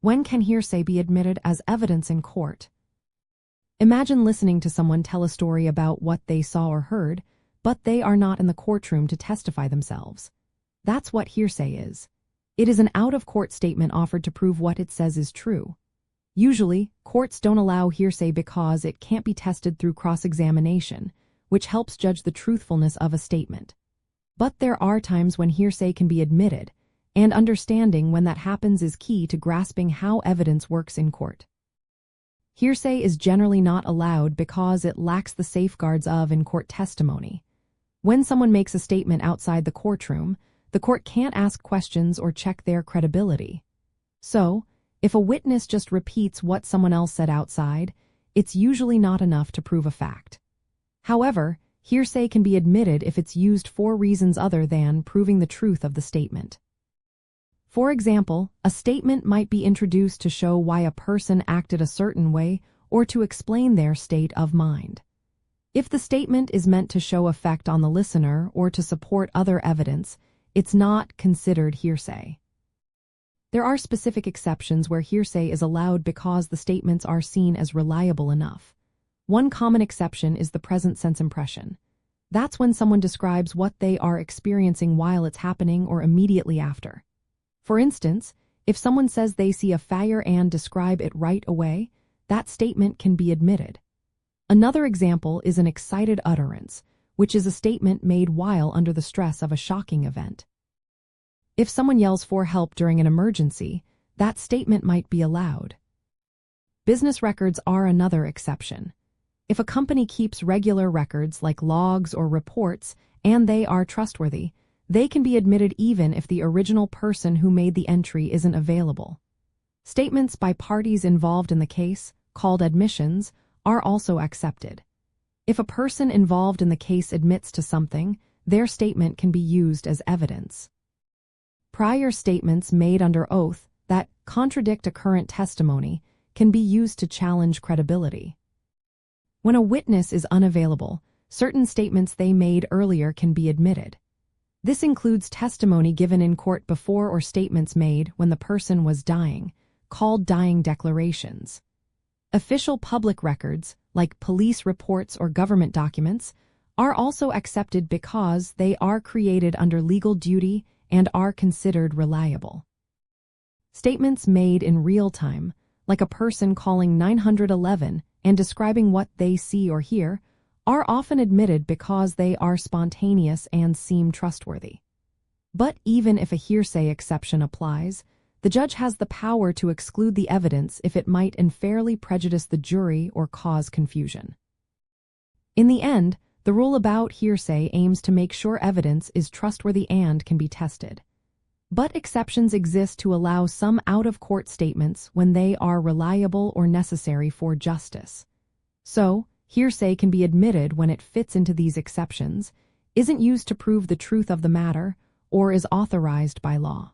When can hearsay be admitted as evidence in court? Imagine listening to someone tell a story about what they saw or heard, but they are not in the courtroom to testify themselves. That's what hearsay is. It is an out-of-court statement offered to prove what it says is true. Usually, courts don't allow hearsay because it can't be tested through cross-examination, which helps judge the truthfulness of a statement. But there are times when hearsay can be admitted, and understanding when that happens is key to grasping how evidence works in court. Hearsay is generally not allowed because it lacks the safeguards of in-court testimony. When someone makes a statement outside the courtroom, the court can't ask questions or check their credibility. So, if a witness just repeats what someone else said outside, it's usually not enough to prove a fact. However, hearsay can be admitted if it's used for reasons other than proving the truth of the statement. For example, a statement might be introduced to show why a person acted a certain way or to explain their state of mind. If the statement is meant to show effect on the listener or to support other evidence, it's not considered hearsay. There are specific exceptions where hearsay is allowed because the statements are seen as reliable enough. One common exception is the present sense impression. That's when someone describes what they are experiencing while it's happening or immediately after. For instance, if someone says they see a fire and describe it right away, that statement can be admitted. Another example is an excited utterance, which is a statement made while under the stress of a shocking event. If someone yells for help during an emergency, that statement might be allowed. Business records are another exception. If a company keeps regular records like logs or reports and they are trustworthy, they can be admitted even if the original person who made the entry isn't available. Statements by parties involved in the case, called admissions, are also accepted. If a person involved in the case admits to something, their statement can be used as evidence. Prior statements made under oath that contradict a current testimony can be used to challenge credibility. When a witness is unavailable, certain statements they made earlier can be admitted. This includes testimony given in court before or statements made when the person was dying, called dying declarations. Official public records, like police reports or government documents, are also accepted because they are created under legal duty and are considered reliable. Statements made in real time, like a person calling 911 and describing what they see or hear, are often admitted because they are spontaneous and seem trustworthy. But even if a hearsay exception applies, the judge has the power to exclude the evidence if it might unfairly prejudice the jury or cause confusion. In the end, the rule about hearsay aims to make sure evidence is trustworthy and can be tested. But exceptions exist to allow some out-of-court statements when they are reliable or necessary for justice. So, hearsay can be admitted when it fits into these exceptions, isn't used to prove the truth of the matter, or is authorized by law.